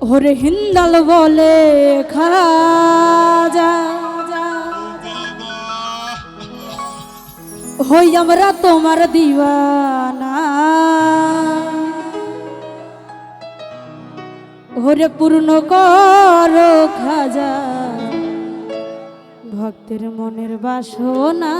ওরে হিন্দাল বলে খাজা হই আমরা তোমার দিওয়ানা, ওরে পূর্ণ করো খাজা ভক্তের মনের বাসনা।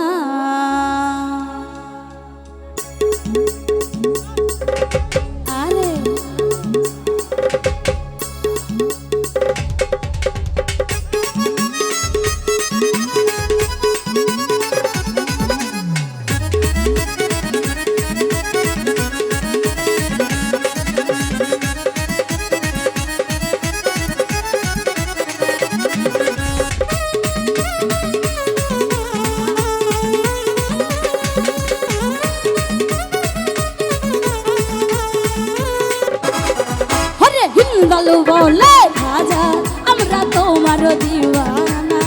হিন্দাল বলে খাজা আমরা তোমার দিওয়ানা,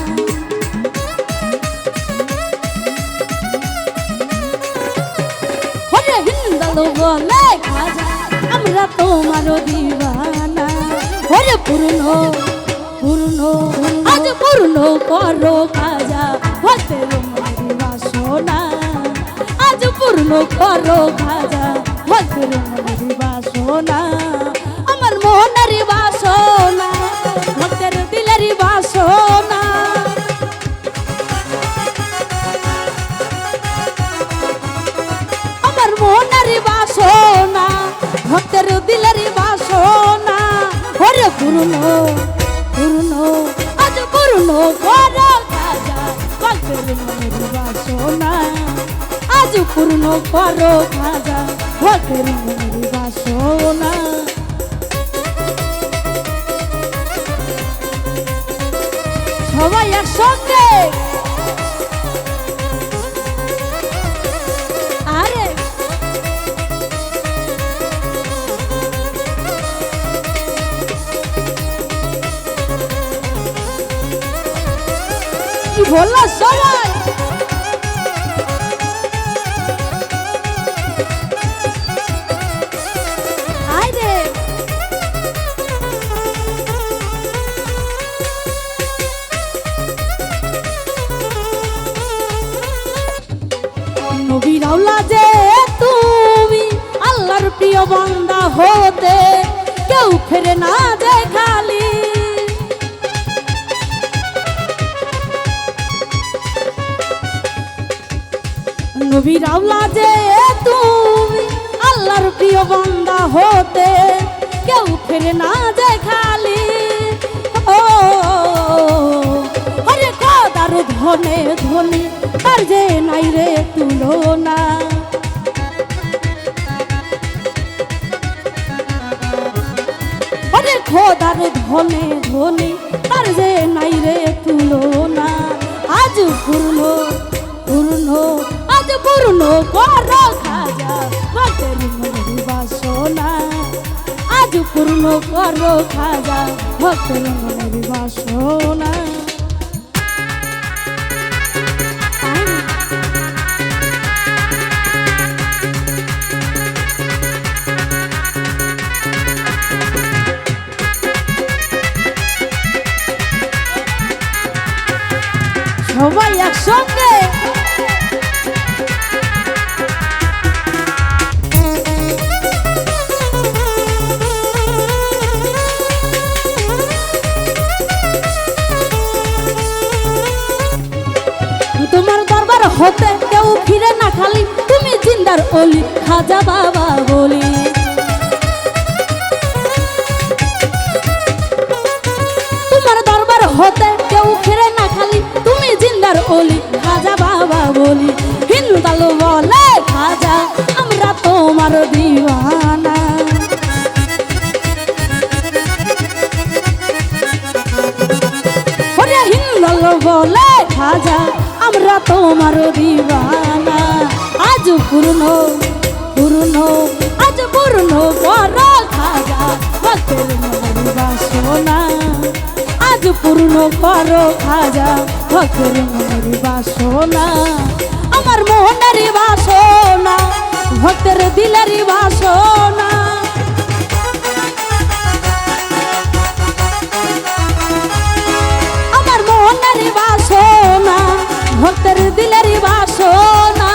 হরে হিন্দাল বলে খাজা আমরা তোমার দিওয়ানা, হরে পূর্ণ পূর্ণ আজ পূর্ণ করো খাজা ভক্তের মনের বাসনা, আজ পূর্ণ করো খাজা ভক্তের মনের বাসনা। আমার মনের বাসনা ভক্তের দিলের বাসনা, আমার মনের বাসনা ভক্তের দিলের বাসনা, হরে পূর্ণ পূর্ণ আজ পূর্ণ করো খাজা ভক্তের মনের বাসনা, আজ পূর্ণ করো খাজা ভক্তের মনের বাসনা। সবাই একসঙ্গে আরে কি বললো সবাই আরে নবীর আওলাদে তুমি আল্লাহর প্রিয় বান্দা হতে কেউ ফেরে না দেখালি, নবীর আওলাদে তুমি আল্লাহর প্রিয় বান্দা হতে কেউ ফেরে না দেখালি, ও হরে খোদার ধনে ধনী তার যে নাই রে তুলনা, হরে খোদার ধনে ধনী তার যে নাই রে তুলনা, আজ পূর্ণ পূর্ণ আজ পূর্ণ করো খাজা ভক্তের মনের বাসনা, আজ পূর্ণ করো খাজা ভক্তের মনের বাসনা। সবাই একসঙ্গে তোমার দরবার হতে কেউ ফিরে না খালি, তুমি জিন্দার অলি খাজা বাবা বলি, তোমার দরবার হতে কেউ ফিরে না খালি, তুমি জিন্দার অলি খাজা বাবা বলি, হিন্দাল বলে খাজা আমরা তোমার দিওয়ানা, হরে হিন্দাল বলে খাজা আমরা তোমার দিওয়ানা, আজ পূর্ণ পূর্ণ আজ পূর্ণ করো খাজা ভক্তের মনের বাসনা, আজ পূর্ণ করো খাজা ভক্তের মনের বাসনা, আমার মনের বাসনা ভক্তের দিলের বাসনা। ভক্তের দিলের বাসনা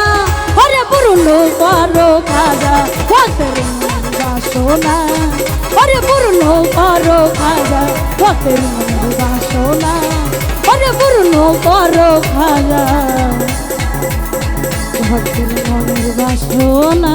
ওরে পূর্ণ করো খাজা ভক্তের মনের বাসনা ওরে পূর্ণ করো খাজা ভক্তের মনের বাসনা ওরে পূর্ণ করো খাজা ভক্তের মনের বাসনা।